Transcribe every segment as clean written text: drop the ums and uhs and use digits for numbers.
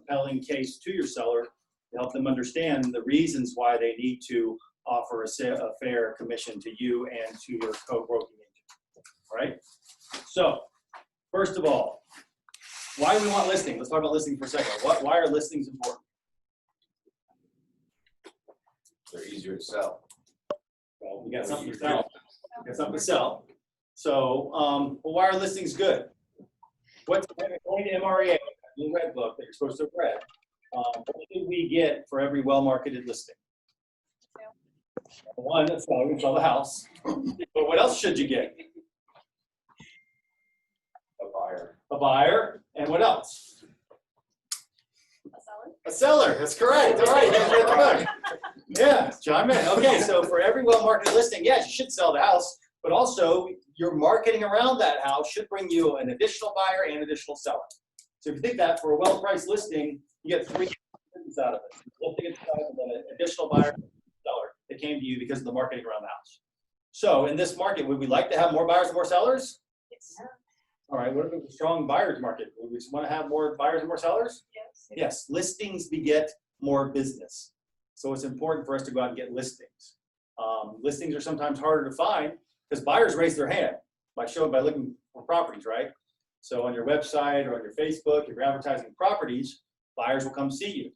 compelling case to your seller to help them understand the reasons why they need to offer a fair commission to you and to your co-broking agent, right? So, first of all, why do we want listing? Let's talk about listing for a second. Why are listings important? They're easier to sell. Well, we got something to sell. We got something to sell. So, well, why are listings good? What's according to MREA, the red book that you're supposed to have read? What do we get for every well-marketed listing? One, that's how we can sell the house. But what else should you get? A buyer. A buyer, and what else? A seller? A seller. That's correct. All right, you guys read the book. Yeah, chime in. Okay, so for every well-marketed listing, yes, you should sell the house, but also your marketing around that house should bring you an additional buyer and additional seller. So if you think that for a well-priced listing, you get three things out of it. One thing inside of an additional buyer and seller that came to you because of the marketing around the house. So in this market, would we like to have more buyers and more sellers? Yes. All right, what if it's a strong buyer's market? Would we want to have more buyers and more sellers? Yes. Yes, listings beget more business. So it's important for us to go out and get listings. Listings are sometimes harder to find because buyers raise their hand by looking for properties, right? So on your website or on your Facebook, if you're advertising properties, buyers will come see you.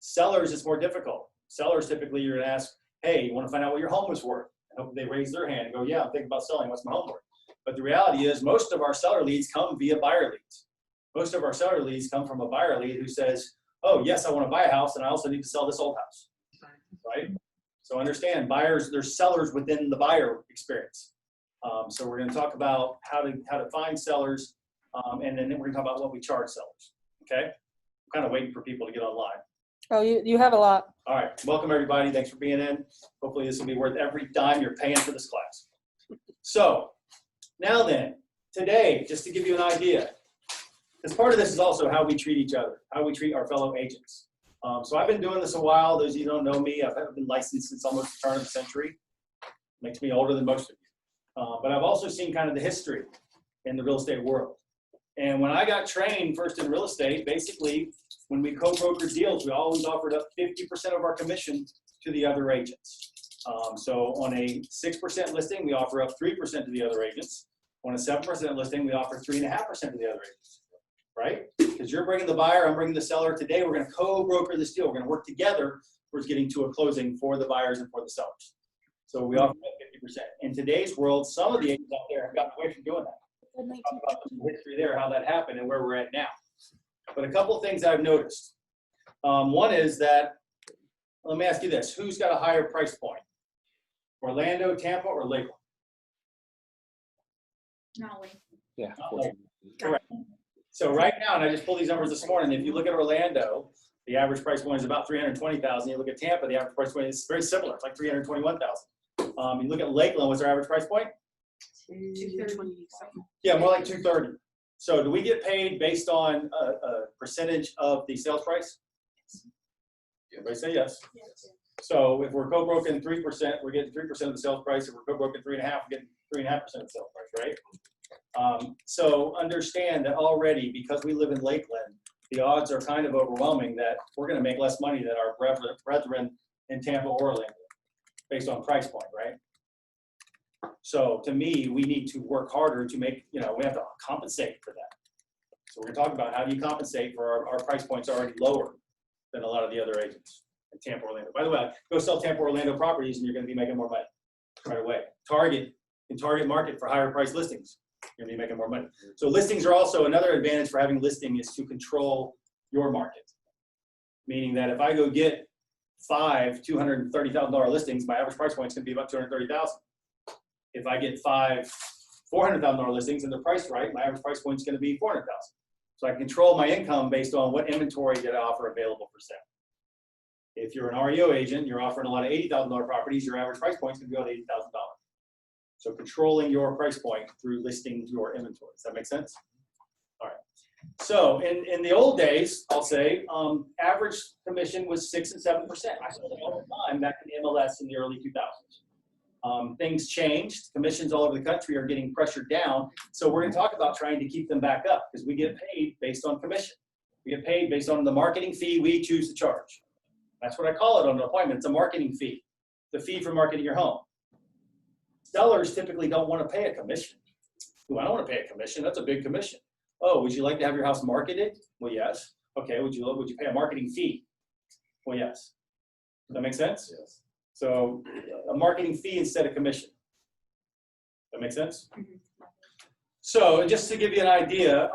Sellers, it's more difficult. Sellers, typically, you're going to ask, hey, you want to find out what your home is worth? And hope they raise their hand and go, yeah, I'm thinking about selling. What's my home worth? But the reality is most of our seller leads come via buyer leads. Most of our seller leads come from a buyer lead who says, oh, yes, I want to buy a house, and I also need to sell this old house, right? So understand, buyers, there's sellers within the buyer experience. So we're going to talk about how to find sellers, and then we're going to talk about what we charge sellers, okay? I'm kind of waiting for people to get online. Oh, you have a lot. All right, welcome everybody. Thanks for being in. Hopefully this will be worth every dime you're paying for this class. So now then, today, just to give you an idea, because part of this is also how we treat each other, how we treat our fellow agents. So I've been doing this a while. Those of you who don't know me, I've been licensed since almost the turn of the century. Makes me older than most of you. But I've also seen kind of the history in the real estate world. And when I got trained first in real estate, basically, when we co-brokered deals, we always offered up 50% of our commission to the other agents. So on a 6% listing, we offer up 3% to the other agents. On a 7% listing, we offer 3.5% to the other agents, right? Because you're bringing the buyer, I'm bringing the seller. Today, we're going to co-broker this deal. We're going to work together towards getting to a closing for the buyers and for the sellers. So we offer that 50%. In today's world, some of the agents out there have gotten away from doing that. Talk about the history there, how that happened, and where we're at now. But a couple of things I've noticed. One is that, let me ask you this, who's got a higher price point? Orlando, Tampa, or Lakeland? Not Lee. Yeah. Correct. So right now, and I just pulled these numbers this morning, if you look at Orlando, the average price point is about $320,000. You look at Tampa, the average price point is very similar. It's like $321,000. You look at Lakeland, what's our average price point? 230. Yeah, more like $230,000. So do we get paid based on a percentage of the sales price? Everybody say yes. Yes. So if we're co-broken 3%, we're getting 3% of the sales price. If we're co-broken 3.5%, we're getting 3.5% of the sales price, right? So understand that already, because we live in Lakeland, the odds are kind of overwhelming that we're going to make less money than our brethren in Tampa or Orlando, based on price point, right? So to me, we need to work harder to make, we have to compensate for that. So we're going to talk about how do you compensate for our price points already lower than a lot of the other agents in Tampa, Orlando. By the way, go sell Tampa, Orlando properties and you're going to be making more money right away. Target market for higher price listings. You're going to be making more money. So listings are also another advantage for having listing is to control your market. Meaning that if I go get 5 $230,000 listings, my average price point is going to be about $230,000. If I get 5 $400,000 listings and they're priced right, my average price point is going to be $400,000. So I control my income based on what inventory that I offer available for sale. If you're an REO agent, you're offering a lot of $80,000 properties, your average price point is going to be about $80,000. So controlling your price point through listing your inventory. Does that make sense? All right. So in the old days, I'll say, average commission was 6 and 7%. I saw that all the time back in the MLS in the early 2000s. Things changed. Commissions all over the country are getting pressured down. So we're going to talk about trying to keep them back up because we get paid based on commission. We get paid based on the marketing fee we choose to charge. That's what I call it on an appointment. It's a marketing fee, the fee for marketing your home. Sellers typically don't want to pay a commission. Ooh, I don't want to pay a commission. That's a big commission. Oh, would you like to have your house marketed? Well, yes. Okay, would you pay a marketing fee? Well, yes. Does that make sense? Yes. So a marketing fee instead of commission. That make sense? So just to give you an idea,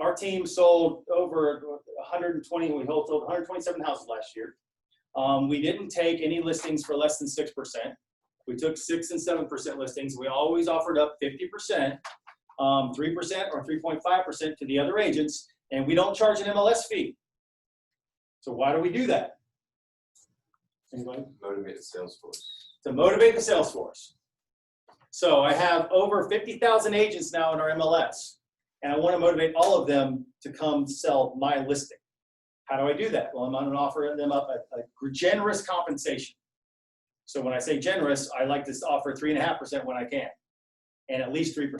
our team sold over 120, we sold 127 houses last year. We didn't take any listings for less than 6%. We took 6 and 7% listings. We always offered up 50%, 3% or 3.5% to the other agents, and we don't charge an MLS fee. So why do we do that? Anybody? Motivate the sales force. To motivate the sales force. So I have over 50,000 agents now in our MLS, and I want to motivate all of them to come sell my listing. How do I do that? Well, I'm going to offer them up a generous compensation. So when I say generous, I like to offer 3.5% when I can, and at least 3%.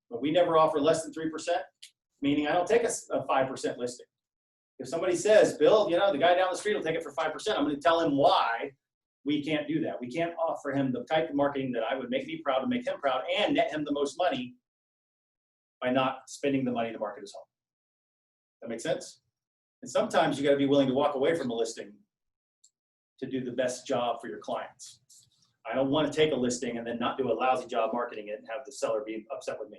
But we never offer less than 3%, meaning I don't take a 5% listing. If somebody says, Bill, you know, the guy down the street will take it for 5%, I'm going to tell him why we can't do that. We can't offer him the type of marketing that I would make me proud to make him proud and net him the most money by not spending the money to market his home. That make sense? And sometimes you got to be willing to walk away from a listing to do the best job for your clients. I don't want to take a listing and then not do a lousy job marketing it and have the seller be upset with me.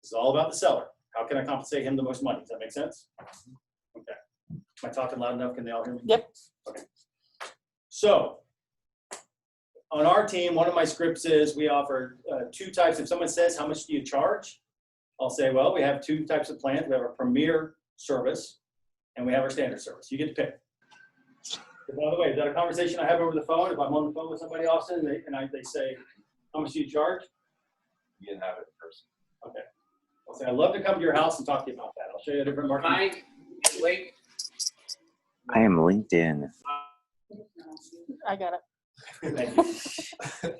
This is all about the seller. How can I compensate him the most money? Does that make sense? Okay. Am I talking loud enough? Can they all hear me? Yep. Okay. So on our team, one of my scripts is we offer 2 types. If someone says, how much do you charge? I'll say, well, we have 2 types of plans. We have our premier service and we have our standard service. You get to pick. By the way, is that a conversation I have over the phone? If I'm on the phone with somebody often and they say, how much do you charge? You didn't have it in person. Okay. I'll say, I'd love to come to your house and talk to you about that. I'll show you a different marketing. Wait. I am LinkedIn. I got it. Thank you.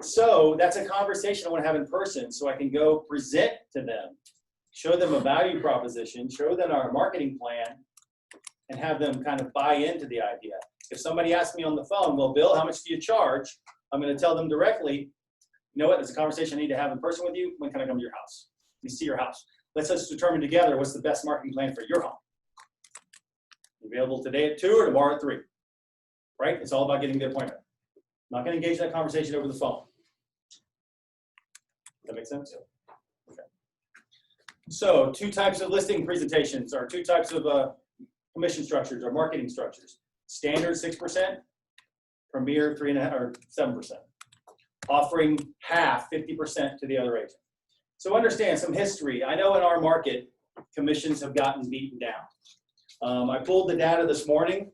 So that's a conversation I want to have in person so I can go present to them, show them a value proposition, show them our marketing plan, and have them kind of buy into the idea. If somebody asks me on the phone, well, Bill, how much do you charge? I'm going to tell them directly, you know what, there's a conversation I need to have in person with you. When can I come to your house? Let me see your house. Let's just determine together what's the best marketing plan for your home. Available today at 2 or tomorrow at 3. Right? It's all about getting the appointment. I'm not going to engage that conversation over the phone. That make sense? Okay. So 2 types of listing presentations or 2 types of commission structures or marketing structures. Standard 6%, premier 3.5 or 7%. Offering half, 50% to the other agent. So understand some history. I know in our market, commissions have gotten beaten down. I pulled the data this morning.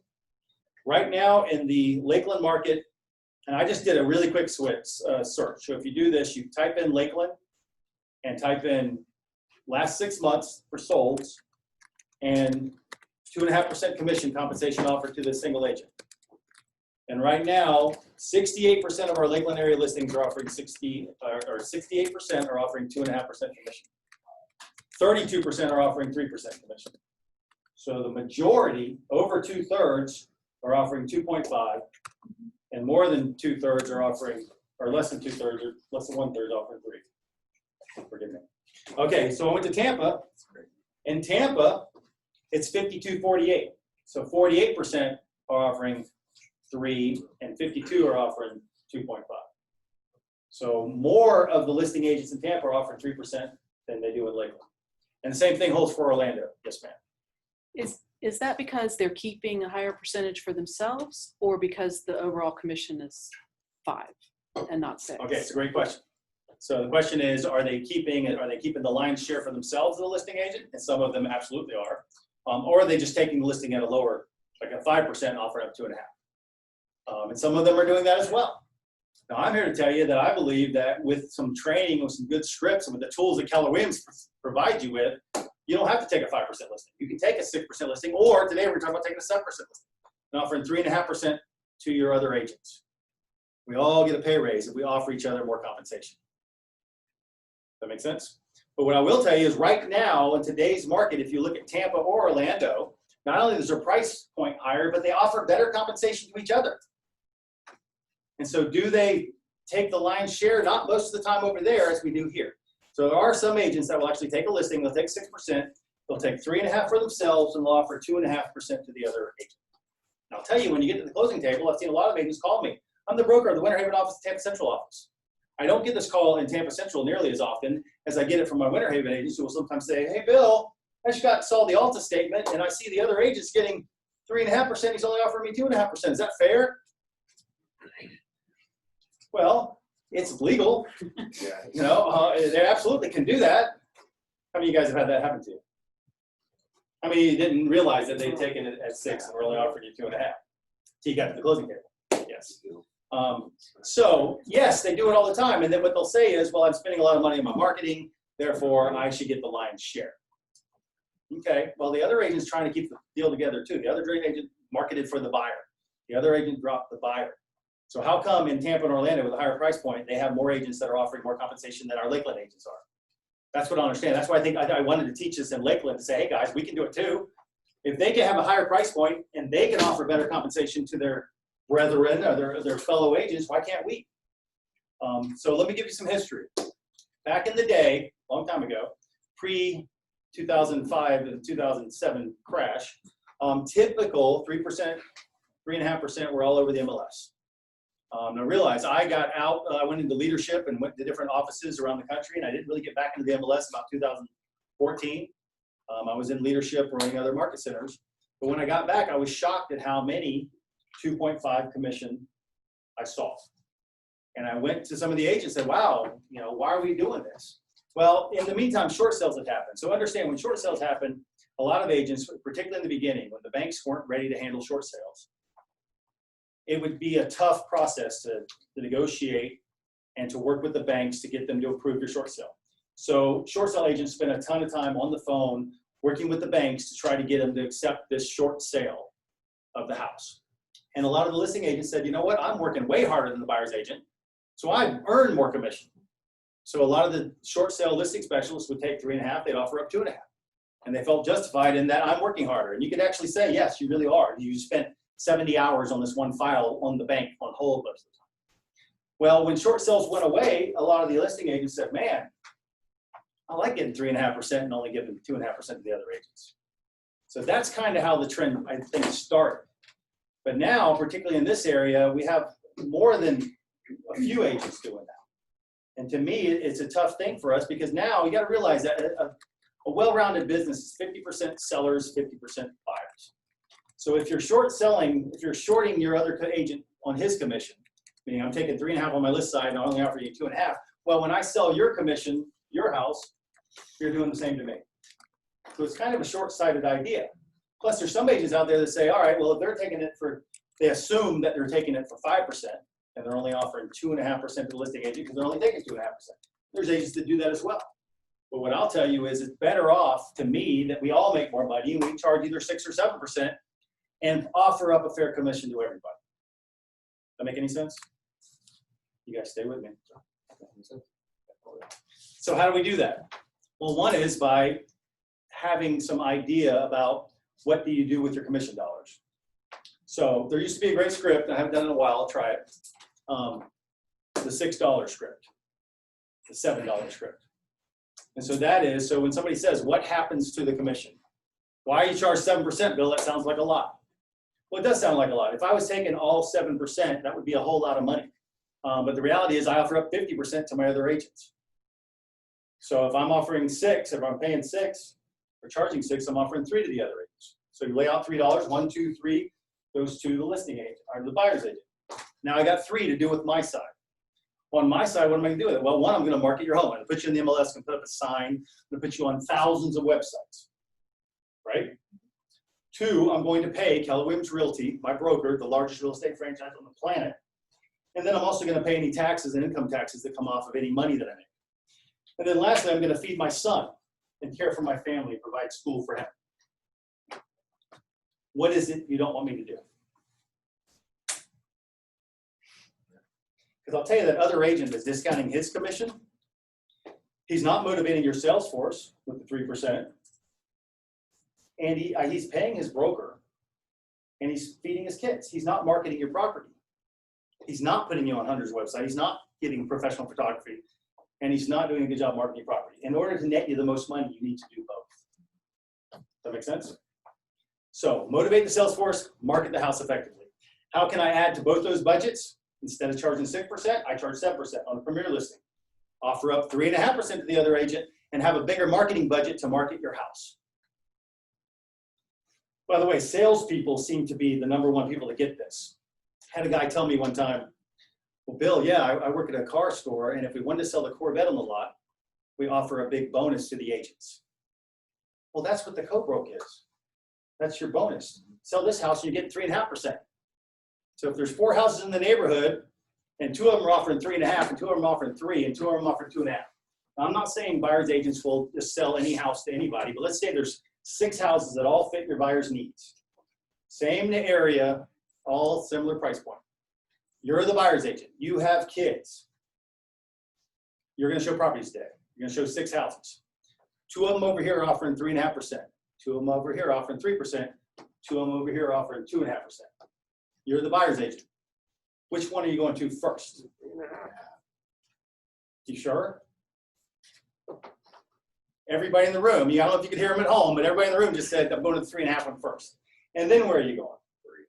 Right now in the Lakeland market, and I just did a really quick search. So if you do this, you type in Lakeland and type in last 6 months for solds and 2.5% commission compensation offered to the single agent. And right now, 68% of our Lakeland area listings are offering 68% are offering 2.5% commission. 32% are offering 3% commission. So the majority, over 2/3, are offering 2.5, and more than 2/3 are offering, or less than 2/3, or less than 1/3 offering 3. Forgive me. Okay, so I went to Tampa. In Tampa, it's 52-48. So 48% are offering 3, and 52 are offering 2.5. So more of the listing agents in Tampa are offering 3% than they do in Lakeland. And the same thing holds for Orlando. Yes, ma'am. Is that because they're keeping a higher percentage for themselves, or because the overall commission is 5 and not 6? Okay, it's a great question. So the question is, are they keeping the lion's share for themselves as a listing agent? And some of them absolutely are. Or are they just taking the listing at a lower, like a 5% offer up 2.5? And some of them are doing that as well. Now I'm here to tell you that I believe that with some training, with some good scripts, and with the tools that Keller Williams provides you with, you don't have to take a 5% listing. You can take a 6% listing, or today we're talking about taking a 7% listing and offering 3.5% to your other agents. We all get a pay raise if we offer each other more compensation. That make sense? But what I will tell you is right now in today's market, if you look at Tampa or Orlando, not only is their price point higher, but they offer better compensation to each other. And so do they take the lion's share? Not most of the time over there as we do here. So there are some agents that will actually take a listing, they'll take 6%, they'll take 3.5% for themselves, and they'll offer 2.5% to the other agent. And I'll tell you, when you get to the closing table, I've seen a lot of agents call me. I'm the broker of the Winter Haven office, Tampa Central office. I don't get this call in Tampa Central nearly as often as I get it from my Winter Haven agents who will sometimes say, hey, Bill, I just saw the Alta statement and I see the other agent's getting 3.5%. He's only offering me 2.5%. Is that fair? Well, it's legal. Yeah. You know, they absolutely can do that. How many of you guys have had that happen to you? How many of you didn't realize that they'd taken it at 6 and were only offering you 2.5? Till you got to the closing table. Yes. So yes, they do it all the time. And then what they'll say is, well, I'm spending a lot of money on my marketing, therefore I should get the lion's share. Okay, well, the other agent's trying to keep the deal together too. The other agent marketed for the buyer. The other agent dropped the buyer. So how come in Tampa and Orlando with a higher price point, they have more agents that are offering more compensation than our Lakeland agents are? That's what I understand. That's why I think I wanted to teach this in Lakeland to say, hey guys, we can do it too. If they can have a higher price point and they can offer better compensation to their brethren or their fellow agents, why can't we? So let me give you some history. Back in the day, a long time ago, pre-2005 to 2007 crash, typical 3%, 3.5% were all over the MLS. Now realize I got out, I went into leadership and went to different offices around the country, and I didn't really get back into the MLS about 2014. I was in leadership running other market centers. But when I got back, I was shocked at how many 2.5 commission I saw. And I went to some of the agents and said, wow, you know, why are we doing this? Well, in the meantime, short sales had happened. So understand, when short sales happen, a lot of agents, particularly in the beginning, when the banks weren't ready to handle short sales, it would be a tough process to negotiate and to work with the banks to get them to approve your short sale. So short sale agents spend a ton of time on the phone working with the banks to try to get them to accept this short sale of the house. And a lot of the listing agents said, you know what, I'm working way harder than the buyer's agent, so I earn more commission. So a lot of the short sale listing specialists would take 3.5, they'd offer up 2.5. And they felt justified in that I'm working harder. And you could actually say, yes, you really are. You spent 70 hours on this one file on the bank on hold most of the time. Well, when short sales went away, a lot of the listing agents said, man, I like getting 3.5% and only giving 2.5% to the other agents. So that's kind of how the trend, I think, started. But now, particularly in this area, we have more than a few agents doing that. And to me, it's a tough thing for us because now you got to realize that a well-rounded business is 50% sellers, 50% buyers. So if you're short selling, if you're shorting your other agent on his commission, meaning I'm taking 3.5 on my list side and I only offer you 2.5, well, when I sell your commission, your house, you're doing the same to me. So it's kind of a short-sighted idea. Plus, there's some agents out there that say, all right, well, if they're taking it for, they assume that they're taking it for 5%, and they're only offering 2.5% to the listing agent because they're only taking 2.5%. There's agents that do that as well. But what I'll tell you is it's better off to me that we all make more money and we charge either 6 or 7% and offer up a fair commission to everybody. That make any sense? You guys stay with me. So how do we do that? Well, one is by having some idea about what do you do with your commission dollars. So there used to be a great script, I haven't done it in a while, I'll try it. The $6 script, the $7 script. And so that is, so when somebody says, what happens to the commission? Why you charge 7%, Bill? That sounds like a lot. Well, it does sound like a lot. If I was taking all 7%, that would be a whole lot of money. But the reality is I offer up 50% to my other agents. So if I'm offering 6, if I'm paying 6 or charging 6, I'm offering 3 to the other agents. So you lay out $3, 1, 2, 3, goes to the listing agent or the buyer's agent. Now I got 3 to do with my side. On my side, what am I going to do with it? Well, one, I'm going to market your home. I'm going to put you in the MLS, I'm going to put up a sign, I'm going to put you on thousands of websites, right? 2, I'm going to pay Keller Williams Realty, my broker, the largest real estate franchise on the planet. And then I'm also going to pay any taxes and income taxes that come off of any money that I make. And then lastly, I'm going to feed my son and care for my family and provide school for him. What is it you don't want me to do? Because I'll tell you that other agent is discounting his commission He's not motivating your sales force with the 3%. And he's paying his broker and he's feeding his kids. He's not marketing your property. He's not putting you on Hunter's website. He's not getting professional photography. And he's not doing a good job marketing your property. In order to net you the most money, you need to do both. Does that make sense? So motivate the sales force, market the house effectively. How can I add to both those budgets? Instead of charging 6%, I charge 7% on the premier listing. Offer up 3.5% to the other agent and have a bigger marketing budget to market your house. By the way, salespeople seem to be the #1 people to get this. I had a guy tell me one time, well, Bill, yeah, I work at a car store, and if we wanted to sell the Corvette on the lot, we offer a big bonus to the agents. Well, that's what the co-broke is. That's your bonus. Sell this house and you get 3.5%. So if there's 4 houses in the neighborhood, and 2 of them are offering 3.5, and 2 of them are offering 3, and 2 of them are offering 2.5. Now, I'm not saying buyer's agents will just sell any house to anybody, but let's say there's 6 houses that all fit your buyer's needs. Same area, all similar price point. You're the buyer's agent. You have kids. You're going to show properties today. You're going to show 6 houses. 2 of them over here are offering 3.5%. 2 of them over here are offering 3%. 2 of them over here are offering 2.5%. You're the buyer's agent. Which one are you going to first? You sure? Everybody in the room, I don't know if you could hear them at home, but everybody in the room just said, I'm going to the 3.5 one first. And then where are you going? 3.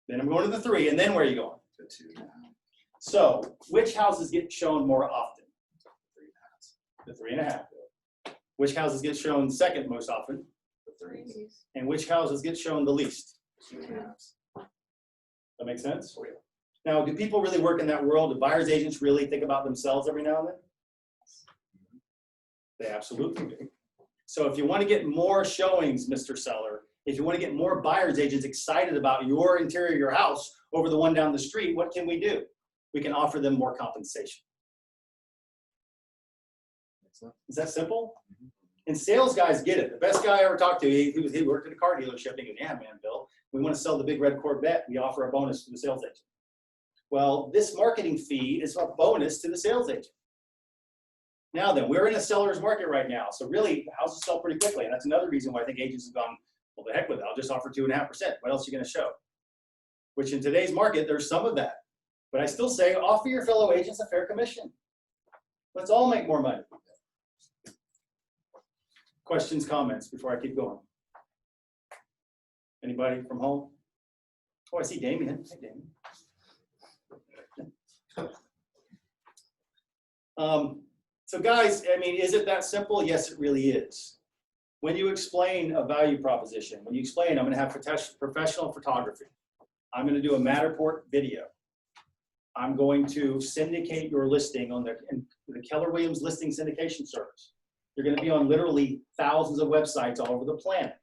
Then I'm going to the 3, and then where are you going? The 2.5. So, which houses get shown more often? 3.5. The 3.5. Which houses get shown second most often? The 3s. And which houses get shown the least? 2.5. That make sense? Now, do people really work in that world? Do buyer's agents really think about themselves every now and then? They absolutely do. So if you want to get more showings, Mr. Seller, if you want to get more buyer's agents excited about your interior of your house over the one down the street, what can we do? We can offer them more compensation. Is that simple? And sales guys get it. The best guy I ever talked to, he worked at a car dealership. He goes, yeah, man, Bill, we want to sell the big red Corvette. We offer a bonus to the sales agent. Well, this marketing fee is a bonus to the sales agent. Now then, we're in a seller's market right now. So really, houses sell pretty quickly. And that's another reason why I think agents have gone, well, the heck with it. I'll just offer 2.5%. What else are you going to show? Which in today's market, there's some of that. But I still say, offer your fellow agents a fair commission. Let's all make more money. Questions, comments before I keep going? Anybody from home? Oh, I see Damien. Hey, Damien. So guys, I mean, is it that simple? Yes, it really is. When you explain a value proposition, when you explain, I'm going to have professional photography. I'm going to do a Matterport video. I'm going to syndicate your listing on the Keller Williams listing syndication service. You're going to be on literally thousands of websites all over the planet.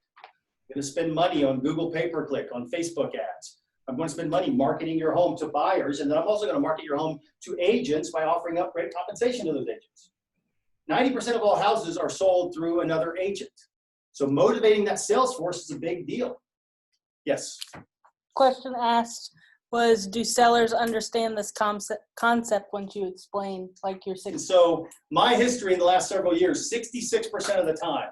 You're going to spend money on Google pay-per-click, on Facebook ads. I'm going to spend money marketing your home to buyers, and then I'm also going to market your home to agents by offering up great compensation to those agents. 90% of all houses are sold through another agent. So motivating that sales force is a big deal. Yes? Question asked was, do sellers understand this concept once you explain, like your And 6? so my history in the last several years, 66% of the time,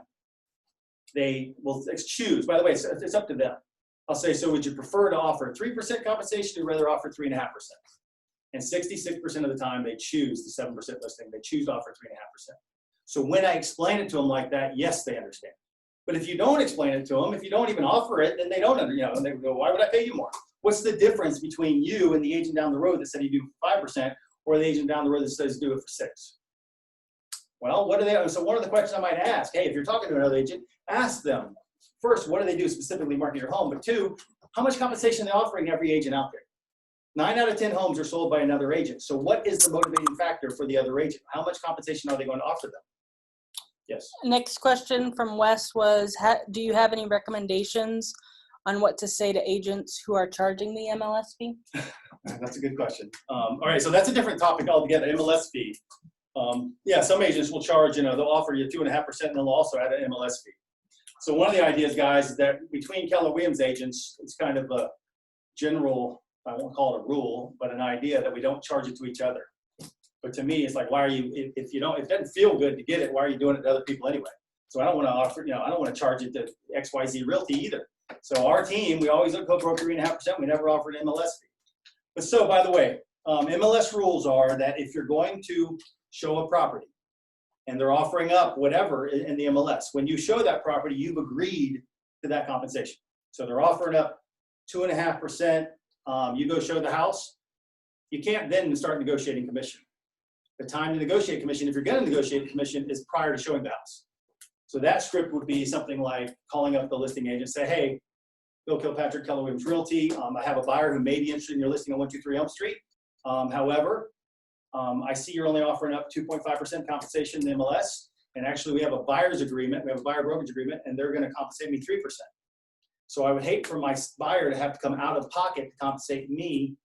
they will choose. By the way, it's up to them. I'll say, so would you prefer to offer 3% compensation or rather offer 3.5%? And 66% of the time, they choose the 7% listing. They choose to offer 3.5%. So when I explain it to them like that, yes, they understand. But if you don't explain it to them, if you don't even offer it, then they don't understand. And they go, why would I pay you more? What's the difference between you and the agent down the road that said you do 5% or the agent down the road that says do it for 6%? Well, what are they? So one of the questions I might ask, hey, if you're talking to another agent, ask them, first, what do they do specifically market your home? But 2, how much compensation are they offering every agent out there? 9 out of 10 homes are sold by another agent. So what is the motivating factor for the other agent? How much compensation are they going to offer them? Yes. Next question from Wes was, do you have any recommendations on what to say to agents who are charging the MLS fee? That's a good question. All right, so that's a different topic altogether, MLS fee. Yeah, some agents will charge, they'll offer you 2.5% and they'll also add an MLS fee. So one of the ideas, guys, is that between Keller Williams agents, it's kind of a general, I won't call it a rule, but an idea that we don't charge it to each other. But to me, it's like, why are you, if you don't, if it doesn't feel good to get it, why are you doing it to other people anyway? So I don't want to offer, I don't want to charge it to XYZ Realty either. So our team, we always co-broke 3.5%. We never offered an MLS fee. But so, by the way, MLS rules are that if you're going to show a property and they're offering up whatever in the MLS, when you show that property, you've agreed to that compensation. So they're offering up 2.5%. You go show the house. You can't then start negotiating commission. The time to negotiate commission, if you're going to negotiate commission, is prior to showing the house. So that script would be something like calling up the listing agent, say, hey, Bill Kilpatrick, Keller Williams Realty. I have a buyer who may be interested in your listing on 123 Elm Street. However, I see you're only offering up 2.5% compensation in the MLS. And actually, we have a buyer's agreement. We have a buyer brokerage agreement, and they're going to compensate me 3%. So I would hate for my buyer to have to come out of pocket to compensate me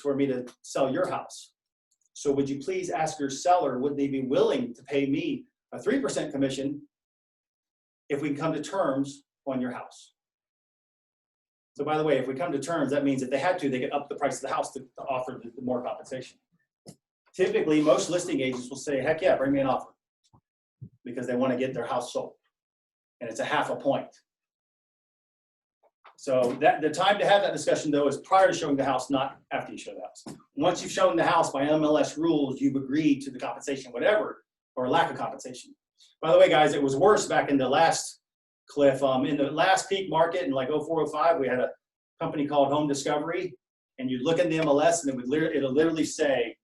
for me to sell your house. So would you please ask your seller, would they be willing to pay me a 3% commission if we can come to terms on your house? So by the way, if we come to terms, that means if they had to, they could up the price of the house to offer the more compensation. Typically, most listing agents will say, heck yeah, bring me an offer, because they want to get their house sold. And it's a 0.5 point. So that the time to have that discussion, though, is prior to showing the house, not after you show the house. Once you've shown the house by MLS rules, you've agreed to the compensation, whatever, or lack of compensation. By the way, guys, it was worse back in the last cliff. In the last peak market in like 04, 05, we had a company called Home Discovery, and you'd look in the MLS and it'll literally say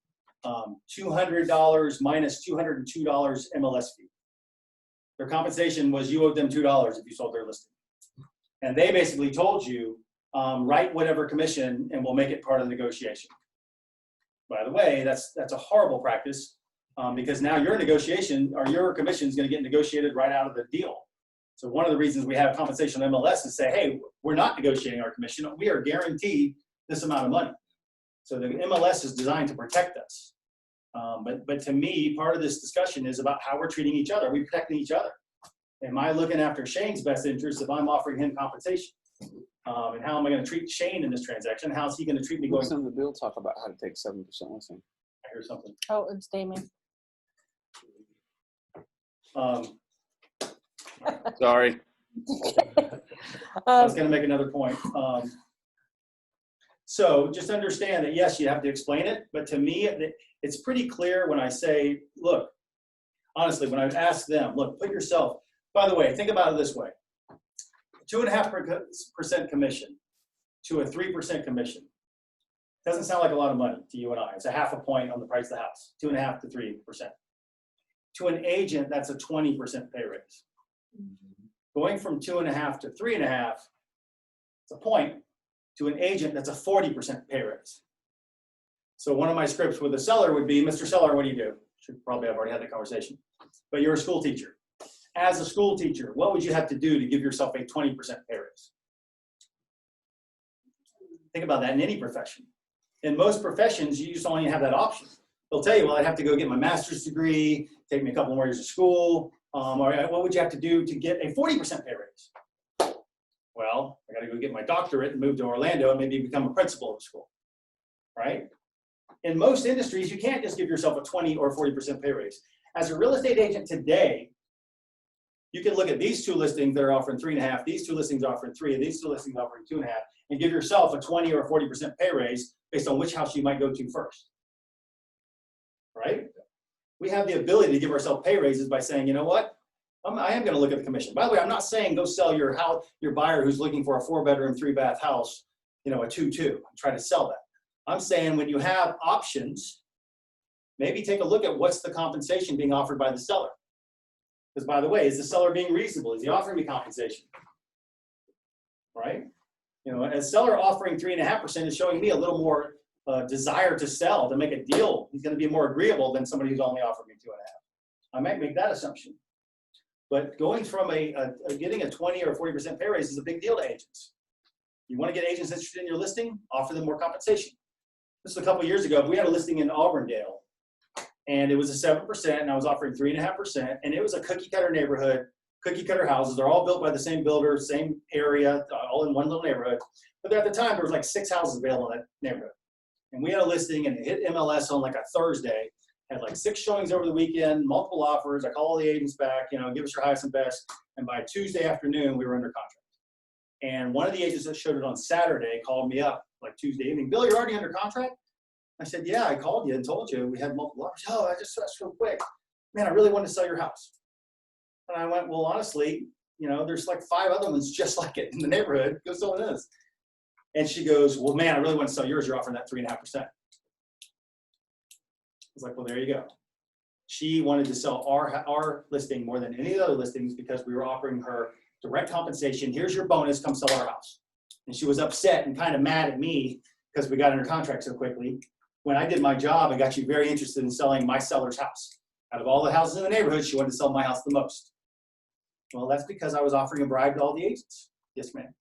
$200 minus $202 MLS fee. Their compensation was you owed them $2 if you sold their listing. And they basically told you, write whatever commission and we'll make it part of the negotiation. By the way, that's a horrible practice because now your negotiation or your commission is going to get negotiated right out of the deal. So one of the reasons we have compensation on MLS is say, hey, we're not negotiating our commission. We are guaranteed this amount of money. So the MLS is designed to protect us. But to me, part of this discussion is about how we're treating each other. Are we protecting each other? Am I looking after Shane's best interest if I'm offering him compensation? And how am I going to treat Shane in this transaction? How is he going to treat me going? Some of the bill talk about how to take 7% listing. I hear something. Oh, it's Damien. Sorry. I was going to make another point. So just understand that, yes, you have to explain it. But to me, it's pretty clear when I say, look, honestly, when I've asked them, look, put yourself, by the way, think about it this way. 2.5% commission to a 3% commission doesn't sound like a lot of money to you and I. It's a 0.5 point on the price of the house, 2.5 to 3%. To an agent, that's a 20% pay raise. Going from 2.5 to 3.5, it's a point. To an agent, that's a 40% pay raise. So one of my scripts with a seller would be, Mr. Seller, what do you do? Should probably have already had that conversation. But you're a school teacher. As a school teacher, what would you have to do to give yourself a 20% pay raise? Think about that in any profession. In most professions, you just only have that option. They'll tell you, well, I'd have to go get my master's degree, take me a couple more years of school. Or what would you have to do to get a 40% pay raise? Well, I got to go get my doctorate and move to Orlando and maybe become a principal of a school, right? In most industries, you can't just give yourself a 20 or 40% pay raise. As a real estate agent today, you can look at these two listings that are offering 3.5, these two listings offering 3, and these two listings offering 2.5, and give yourself a 20 or 40% pay raise based on which house you might go to first, right? We have the ability to give ourselves pay raises by saying, you know what? I am going to look at the commission. By the way, I'm not saying go sell your house, your buyer who's looking for a 4-bedroom, 3-bath house, a 2-2, and try to sell that. I'm saying when you have options, maybe take a look at what's the compensation being offered by the seller. Because by the way, is the seller being reasonable? Is he offering me compensation? Right? A seller offering 3.5% is showing me a little more desire to sell, to make a deal. He's going to be more agreeable than somebody who's only offered me 2.5. I might make that assumption. But going from getting a 20 or 40% pay raise is a big deal to agents. You want to get agents interested in your listing, offer them more compensation. This was a couple of years ago. We had a listing in Auburndale, and it was a 7%, and I was offering 3.5%, and it was a cookie-cutter neighborhood, cookie-cutter houses. They're all built by the same builder, same area, all in one little neighborhood. But at the time, there was like 6 houses available in that neighborhood. And we had a listing and it hit MLS on like a Thursday, had like 6 showings over the weekend, multiple offers. I call all the agents back, you know, give us your highest and best. And by Tuesday afternoon, we were under contract. And one of the agents that showed it on Saturday called me up like Tuesday evening. Bill, you're already under contract? I said, yeah, I called you and told you we had multiple offers. Oh, that's real quick. Man, I really want to sell your house. And I went, well, honestly, you know, there's like 5 other ones just like it in the neighborhood. Go sell it is. And she goes, well, man, I really want to sell yours. You're offering that 3.5%. I was like, well, there you go. She wanted to sell our listing more than any other listings because we were offering her direct compensation. Here's your bonus, come sell our house. And she was upset and kind of mad at me because we got under contract so quickly. When I did my job, I got you very interested in selling my seller's house. Out of all the houses in the neighborhood, she wanted to sell my house the most. Well, that's because I was offering a bribe to all the agents. Yes, ma'am.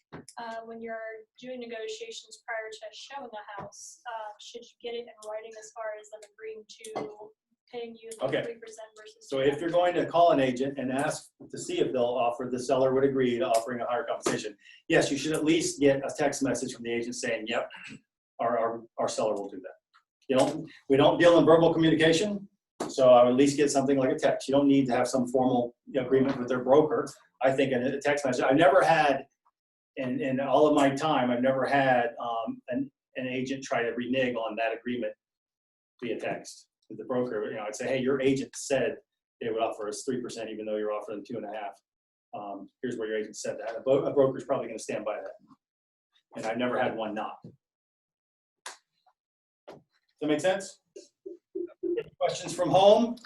When you're doing negotiations prior to showing the house, should you get it in writing as far as them agreeing to paying you the 3% Okay. versus? So if you're going to call an agent and ask to see if they'll offer, the seller would agree to offering a higher compensation. Yes, you should at least get a text message from the agent saying, yep, our seller will do that. You know, we don't deal in verbal communication, so I would at least get something like a text. You don't need to have some formal agreement with their broker. I think in a text message, I've never had, in all of my time, I've never had an agent try to renege on that agreement via text. With the broker, you know, I'd say, hey, your agent said they would offer us 3%, even though you're offering 2.5%. Here's where your agent said that. A broker's probably going to stand by that. And I've never had one not. Does that make sense? Any questions from home?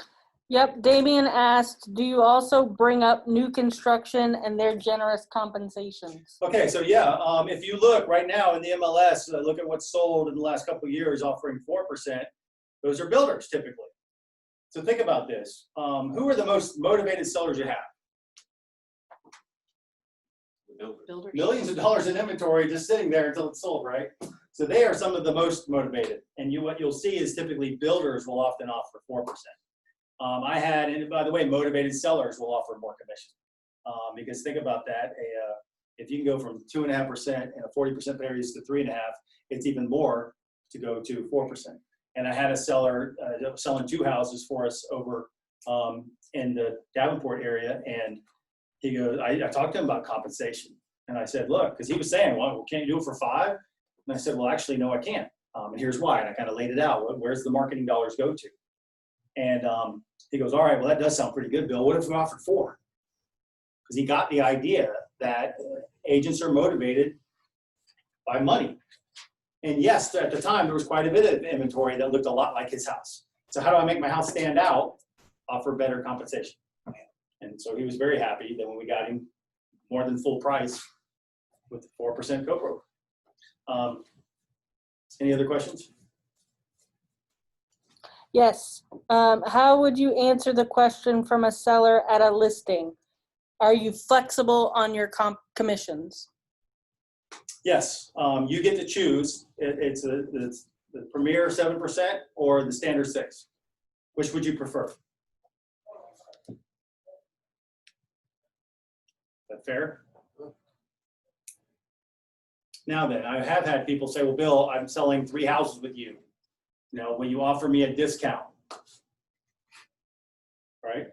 Yep, Damien asked, do you also bring up new construction and their generous compensations? Okay, so yeah, if you look right now in the MLS, look at what's sold in the last couple of years offering 4%. Those are builders typically. So think about this. Who are the most motivated sellers you have? Builders. Millions of dollars in inventory just sitting there until it's sold, right? So they are some of the most motivated. And what you'll see is typically builders will often offer 4%. I had, and by the way, motivated sellers will offer more commission. Because think about that, if you can go from 2.5% and a 40% varies to 3.5%, it's even more to go to 4%. And I had a seller that was selling 2 houses for us over in the Davenport area, and he goes, I talked to him about compensation, and I said, look, because he was saying, well, can't you do it for 5? And I said, well, actually, no, I can't. And here's why. And I kind of laid it out. Where's the marketing dollars go to? And he goes, all right, well, that does sound pretty good, Bill. What if we offered 4? Because he got the idea that agents are motivated by money. And yes, at the time, there was quite a bit of inventory that looked a lot like his house. So how do I make my house stand out? Offer better compensation. And so he was very happy that when we got him more than full price with the 4% co-broke. Any other questions? Yes. How would you answer the question from a seller at a listing? Are you flexible on your commissions? Yes, you get to choose. It's the Premier 7% or the Standard 6. Which would you prefer? Is that fair? Now then, I have had people say, well, Bill, I'm selling 3 houses with you. You know, will you offer me a discount? Right?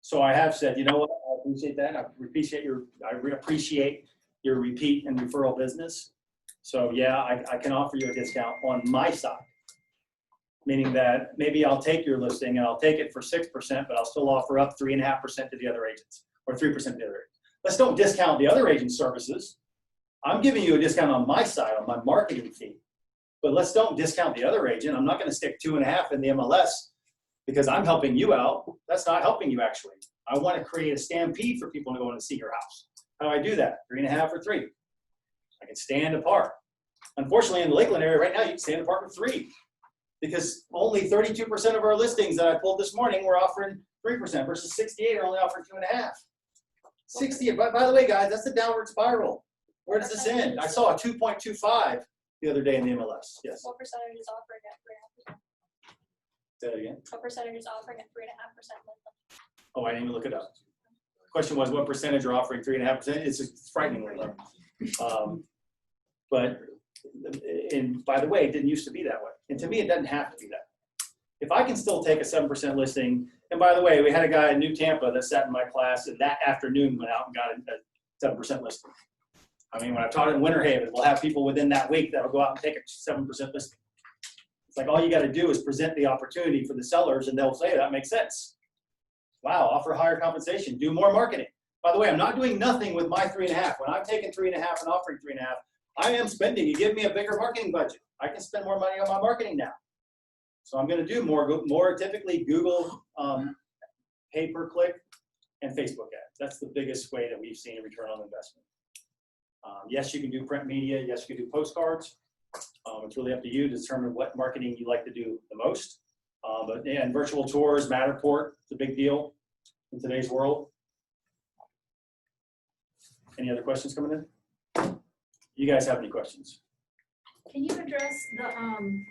So I have said, you know what, I appreciate that. I appreciate your repeat and referral business. So yeah, I can offer you a discount on my side. Meaning that maybe I'll take your listing and I'll take it for 6%, but I'll still offer up 3.5% to the other agents, or 3% to the other agents. Let's don't discount the other agent's services. I'm giving you a discount on my side, on my marketing fee. But let's don't discount the other agent. I'm not going to stick 2.5 in the MLS because I'm helping you out. That's not helping you, actually. I want to create a stampede for people to go in and see your house. How do I do that? 3.5 or 3? I can stand apart. Unfortunately, in the Lakeland area right now, you can stand apart with 3 because only 32% of our listings that I pulled this morning were offering 3% versus 68 are only offering 2.5. 60. By the way, guys, that's the downward spiral. Where does this end? I saw a 2.25 the other day in the MLS. Yes. What percentage is offering at 3.5%? Say that again. What percentage is offering at 3.5%? Oh, I didn't even look it up. Question was, what percentage are offering 3.5%? It's just frighteningly low. But And by the way, it didn't used to be that way. And to me, it doesn't have to be that way. If I can still take a 7% listing, and by the way, we had a guy in New Tampa that sat in my class and that afternoon went out and got a 7% listing. I mean, when I taught in Winter Haven, we'll have people within that week that'll go out and take a 7% listing. It's like all you got to do is present the opportunity for the sellers and they'll say, that makes sense. Wow, offer higher compensation, do more marketing. By the way, I'm not doing nothing with my 3.5. When I'm taking 3.5 and offering 3.5, I am spending. You give me a bigger marketing budget. I can spend more money on my marketing now. So I'm going to do more typically Google pay-per-click and Facebook ads. That's the biggest way that we've seen a return on investment. Yes, you can do print media. Yes, you can do postcards. It's really up to you to determine what marketing you like to do the most. But and virtual tours, Matterport, it's a big deal in today's world. Any other questions coming in? You guys have any questions? Can you address the,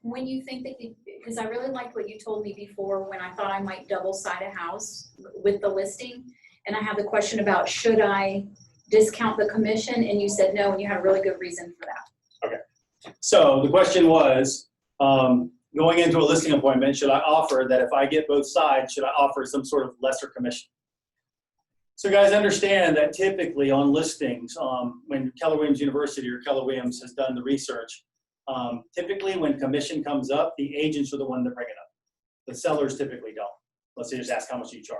when you think that, because I really liked what you told me before when I thought I might double side a house with the listing. And I have the question about, should I discount the commission? And you said no, and you had a really good reason for that. Okay. So the question was, going into a listing appointment, should I offer that if I get both sides, should I offer some sort of lesser commission? So guys, understand that typically on listings, when Keller Williams University or Keller Williams has done the research, typically when commission comes up, the agents are the one that bring it up. The sellers typically don't. Let's say just ask how much you charge.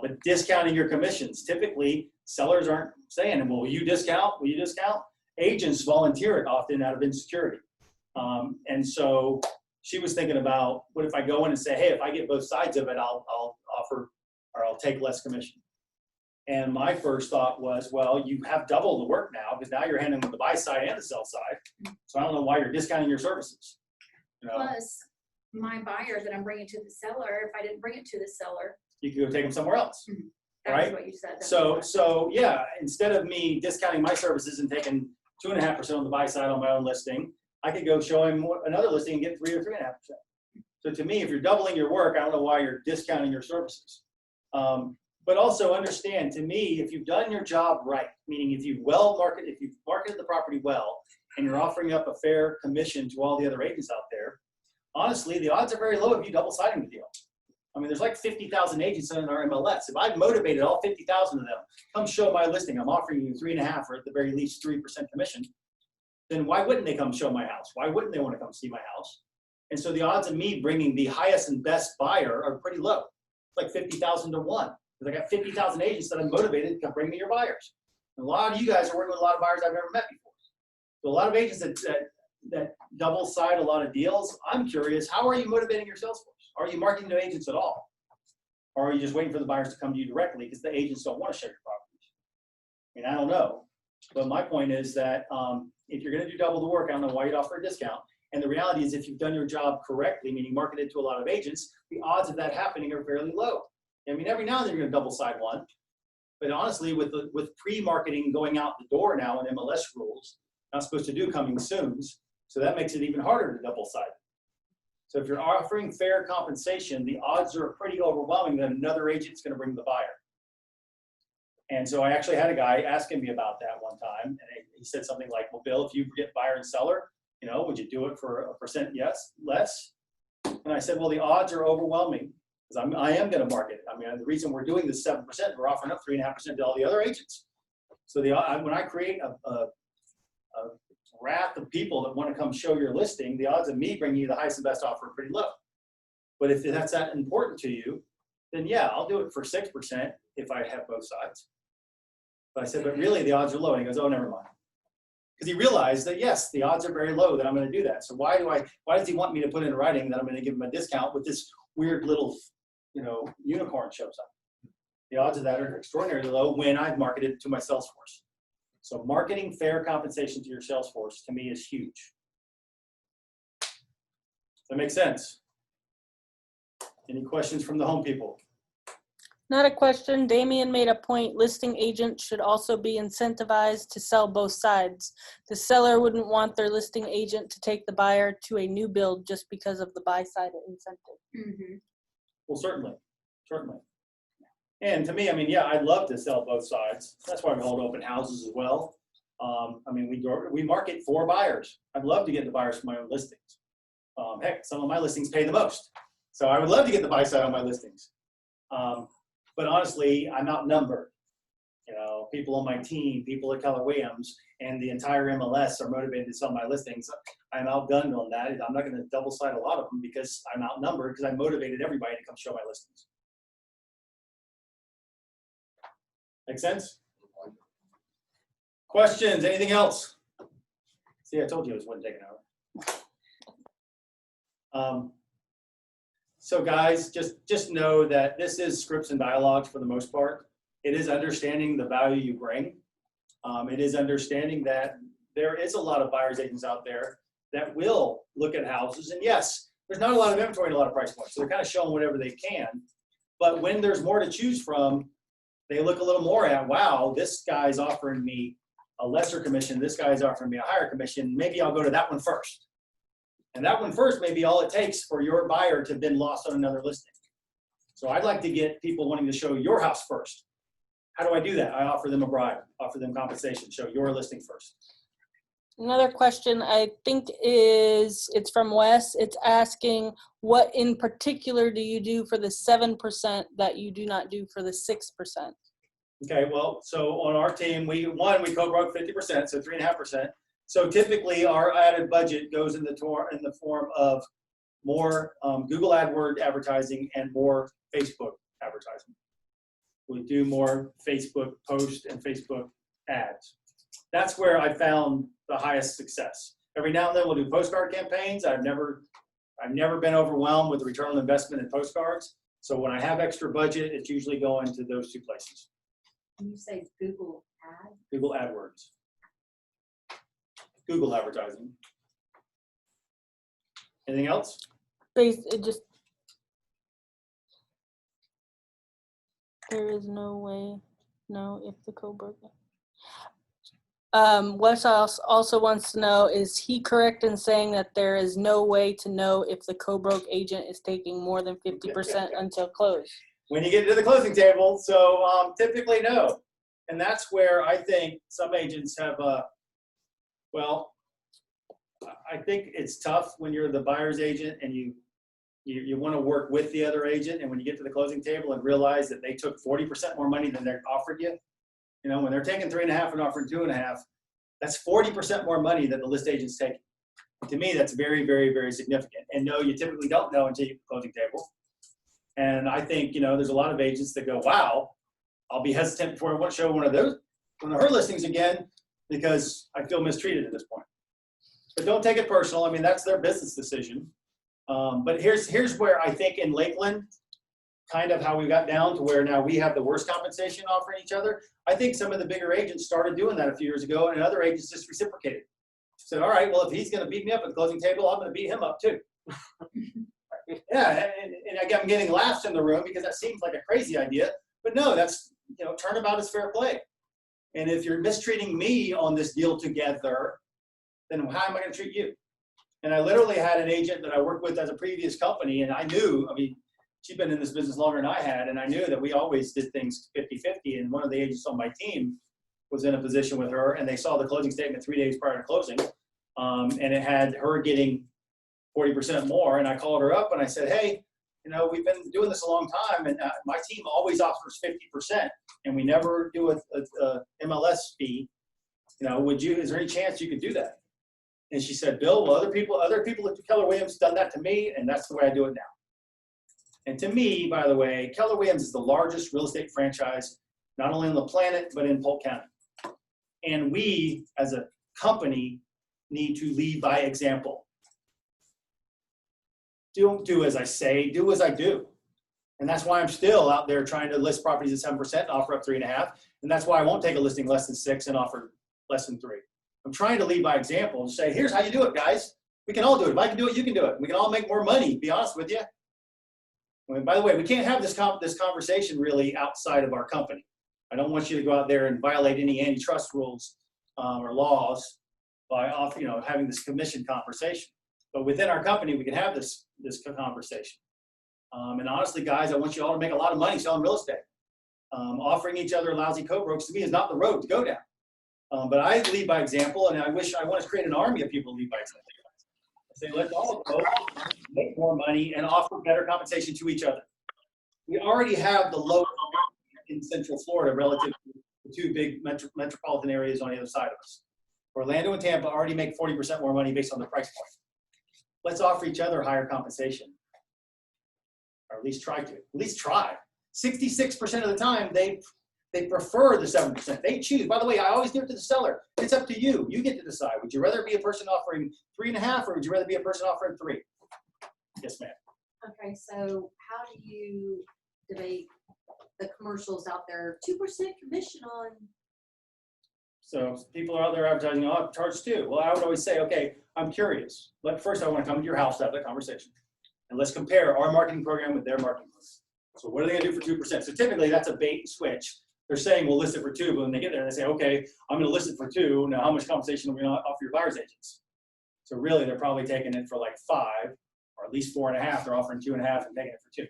But discounting your commissions, typically sellers aren't saying, well, will you discount? Will you discount? Agents volunteer it often out of insecurity. And so she was thinking about, what if I go in and say, hey, if I get both sides of it, I'll offer, or I'll take less commission. And my first thought was, well, you have double the work now because now you're handling the buy side and the sell side. So I don't know why you're discounting your services. You know? Plus, my buyer that I'm bringing to the seller, if I didn't bring it to the seller, You can go take them somewhere else. that's Right? what you said. So yeah, instead of me discounting my services and taking 2.5% on the buy side on my own listing, I could go show him another listing and get 3 or 3.5%. So to me, if you're doubling your work, I don't know why you're discounting your services. But also understand, to me, if you've done your job right, meaning if you've marketed the property well, and you're offering up a fair commission to all the other agents out there, honestly, the odds are very low of you double-siding the deal. I mean, there's like 50,000 agents in our MLS. If I've motivated all 50,000 of them, come show my listing, I'm offering you 3.5 or at the very least 3% commission, then why wouldn't they come show my house? Why wouldn't they want to come see my house? And so the odds of me bringing the highest and best buyer are pretty low. It's like 50,000 to 1. Because I got 50,000 agents that I'm motivated to come bring me your buyers. And a lot of you guys are working with a lot of buyers I've never met before. So a lot of agents that double side a lot of deals, I'm curious, how are you motivating your sales force? Are you marketing to agents at all? Or are you just waiting for the buyers to come to you directly because the agents don't want to show your properties? I mean, I don't know. But my point is that if you're going to do double the work, I don't know why you'd offer a discount. And the reality is if you've done your job correctly, meaning marketed to a lot of agents, the odds of that happening are fairly low. I mean, every now and then you're going to double side one. But honestly, with pre-marketing going out the door now in MLS rules, not supposed to do coming soon, so that makes it even harder to double side. So if you're offering fair compensation, the odds are pretty overwhelming that another agent's going to bring the buyer. And so I actually had a guy asking me about that one time, and he said something like, well, Bill, if you get buyer and seller, you know, would you do it for 1% yes, less? And I said, well, the odds are overwhelming because I am going to market. I mean, the reason we're doing this 7%, we're offering up 3.5% to all the other agents. So when I create a raft of people that want to come show your listing, the odds of me bringing you the highest and best offer are pretty low. But if that's that important to you, then yeah, I'll do it for 6% if I have both sides. But I said, but really the odds are low. And he goes, oh, never mind. Because he realized that, yes, the odds are very low that I'm going to do that. So why does he want me to put in writing that I'm going to give him a discount with this weird little, unicorn shows up? The odds of that are extraordinarily low when I've marketed it to my sales force. So marketing fair compensation to your sales force, to me, is huge. Does that make sense? Any questions from the home people? Not a question. Damien made a point. Listing agents should also be incentivized to sell both sides. The seller wouldn't want their listing agent to take the buyer to a new build just because of the buy side incentive. Mm-hmm. Well, certainly. And to me, I mean, yeah, I'd love to sell both sides. That's why we hold open houses as well. I mean, we market for buyers. I'd love to get the buyers for my own listings. Heck, some of my listings pay the most. So I would love to get the buy side on my listings. But honestly, I'm outnumbered. You know, people on my team, people at Keller Williams, and the entire MLS are motivated to sell my listings. I'm outgunned on that. I'm not going to double side a lot of them because I'm outnumbered because I motivated everybody to come show my listings. Make sense? Questions? Anything else? See, I told you it wouldn't take an hour. So guys, just know that this is scripts and dialogues for the most part. It is understanding the value you bring. It is understanding that there is a lot of buyer's agents out there that will look at houses. And yes, there's not a lot of inventory and a lot of price points. So they're kind of showing whatever they can. But when there's more to choose from, they look a little more at, wow, this guy's offering me a lesser commission. This guy's offering me a higher commission. Maybe I'll go to that one first. And that one first may be all it takes for your buyer to have been lost on another listing. So I'd like to get people wanting to show your house first. How do I do that? I offer them a bribe, offer them compensation, show your listing first. Another question I think it's from Wes. It's asking, what in particular do you do for the 7% that you do not do for the 6%? Okay, well, so on our team, we co-broke 50%, so 3.5%. So typically our added budget goes in the form of more Google AdWords advertising and more Facebook advertising. We do more Facebook posts and Facebook ads. That's where I found the highest success. Every now and then we'll do postcard campaigns. I've never been overwhelmed with the return on investment in postcards. So when I have extra budget, it's usually going to those two places. Can you say Google Ad? Google AdWords. Google advertising. Anything else? It just, there is no way, no, if the code broke. Wes also wants to know, is he correct in saying that there is no way to know if the co-broke agent is taking more than 50% until close? When you get to the closing table, so typically no. And that's where I think some agents have well, I think it's tough when you're the buyer's agent and you want to work with the other agent, and when you get to the closing table and realize that they took 40% more money than they're offered you, you know, when they're taking 3.5 and offering 2.5, that's 40% more money that the list agent's taking. To me, that's very, very, very significant. And no, you typically don't know until you get to the closing table. And I think, you know, there's a lot of agents that go, wow, I'll be hesitant before I want to show one of her listings again because I feel mistreated at this point. But don't take it personal. I mean, that's their business decision. But here's where I think in Lakeland, kind of how we got down to where now we have the worst compensation offering each other. I think some of the bigger agents started doing that a few years ago, and other agents just reciprocated. Said, all right, well, if he's going to beat me up at the closing table, I'm going to beat him up too. Yeah, and again, I'm getting laughs in the room because that seems like a crazy idea. But no, that's, you know, turnabout is fair play. And if you're mistreating me on this deal together, then how am I going to treat you? And I literally had an agent that I worked with as a previous company, and I knew, I mean, she'd been in this business longer than I had, and I knew that we always did things 50-50, and one of the agents on my team was in a position with her, and they saw the closing statement 3 days prior to closing, and it had her getting 40% more, and I called her up and I said, hey, you know, we've been doing this a long time, and my team always offers 50%, and we never do a MLS fee. You know, is there any chance you could do that? And she said, Bill, well, other people at Keller Williams done that to me, and that's the way I do it now. And to me, by the way, Keller Williams is the largest real estate franchise, not only on the planet, but in Polk County. And we, as a company, need to lead by example. Don't do as I say, do as I do. And that's why I'm still out there trying to list properties at 7% and offer up 3.5. And that's why I won't take a listing less than 6 and offer less than 3. I'm trying to lead by example and say, here's how you do it, guys. We can all do it. If I can do it, you can do it. We can all make more money, to be honest with you. And by the way, we can't have this conversation really outside of our company. I don't want you to go out there and violate any antitrust rules or laws by having this commission conversation. But within our company, we can have this conversation. And honestly, guys, I want you all to make a lot of money selling real estate. Offering each other lousy co-brokes to me is not the road to go down. But I lead by example, and I want to create an army of people who lead by example. Say, let's all go make more money and offer better compensation to each other. We already have the lowest in Central Florida relative to the two big metropolitan areas on the other side of us. Orlando and Tampa already make 40% more money based on the price point. Let's offer each other higher compensation, or at least try to. At least try. 66% of the time, they prefer the 7%. They choose. By the way, I always give it to the seller. It's up to you. You get to decide. Would you rather be a person offering 3.5, or would you rather be a person offering 3? Yes, ma'am. Okay, so how do you debate the commercials out there? 2% commission on. So people are out there advertising, oh, I'll charge 2. Well, I would always say, okay, I'm curious. First, I want to come to your house to have that conversation. And let's compare our marketing program with their marketing program. So what are they going to do for 2%? So typically, that's a bait and switch. They're saying we'll list it for 2, but when they get there, they say, okay, I'm going to list it for 2. Now, how much compensation are we going to offer your buyer's agents? So really, they're probably taking it for like 5, or at least 4.5. They're offering 2.5 and taking it for 2.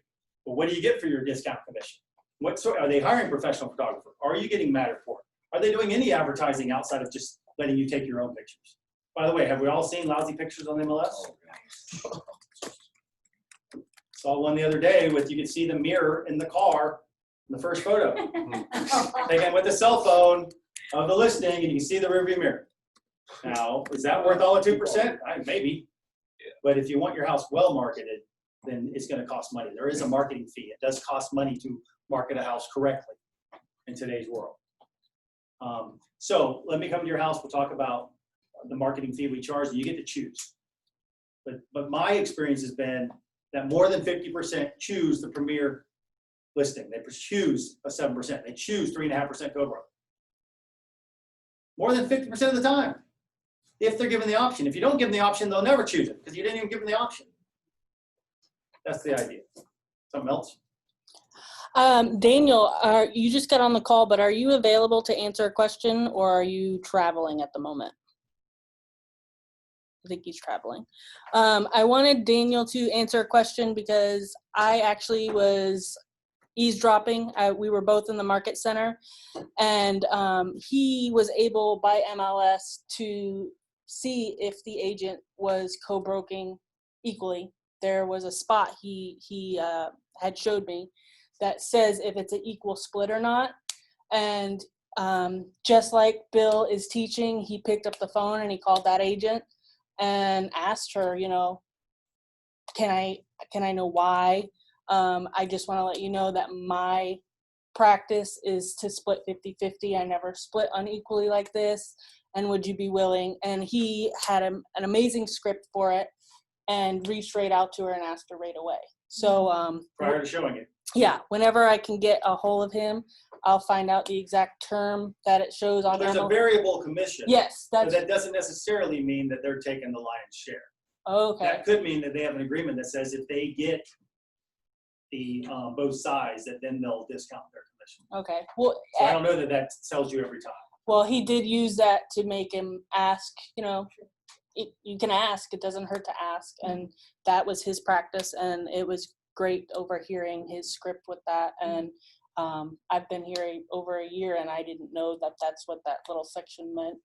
But what do you get for your discount commission? What sort are they hiring professional photographer? Are you getting Matterport? Are they doing any advertising outside of just letting you take your own pictures? By the way, have we all seen lousy pictures on MLS? Saw one the other day with, you could see the mirror in the car in the first photo. Taken with the cell phone of the listing, and you can see the rearview mirror. Now, is that worth all the 2%? Maybe. But if you want your house well marketed, then it's going to cost money. There is a marketing fee. It does cost money to market a house correctly in today's world. So let me come to your house. We'll talk about the marketing fee we charge, and you get to choose. But my experience has been that more than 50% choose the premier listing. They choose a 7%. They choose 3.5% co-broke. More than 50% of the time, if they're given the option. If you don't give them the option, they'll never choose it because you didn't even give them the option. That's the idea. Something else? Daniel, you just got on the call, but are you available to answer a question, or are you traveling at the moment? I think he's traveling. I wanted Daniel to answer a question because I actually was eavesdropping. We were both in the market center, and he was able by MLS to see if the agent was co-broking equally. There was a spot he had showed me that says if it's an equal split or not. And just like Bill is teaching, he picked up the phone and he called that agent and asked her, you know, can I know why? I just want to let you know that my practice is to split 50-50. I never split unequally like this. And would you be willing? And he had an amazing script for it and reached right out to her and asked her right away. So Prior to showing it. yeah, whenever I can get a hold of him, I'll find out the exact term that it shows on There's a MLS. variable commission. Yes, But that's that doesn't necessarily mean that they're taking the lion's share. okay. That could mean that they have an agreement that says if they get the both sides, that then they'll discount their commission. Okay. Well, So I don't know that that tells you every time. well, he did use that to make him ask. You know, you can ask. It doesn't hurt to ask, and that was his practice, and it was great overhearing his script with that. And I've been here over a year, and I didn't know that that's what that little section meant.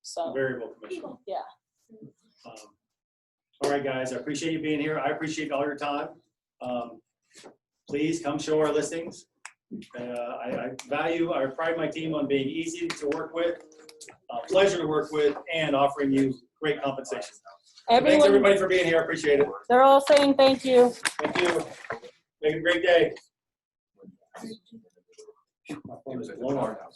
So Variable commission. yeah. All right, guys, I appreciate you being here. I appreciate all your time. Please come show our listings. I pride my team on being easy to work with, pleasure to work with, and offering you great compensation. Thanks everybody for being here. I appreciate it. They're all saying thank you. Thank you. Make it a great day. My phone is blowing up.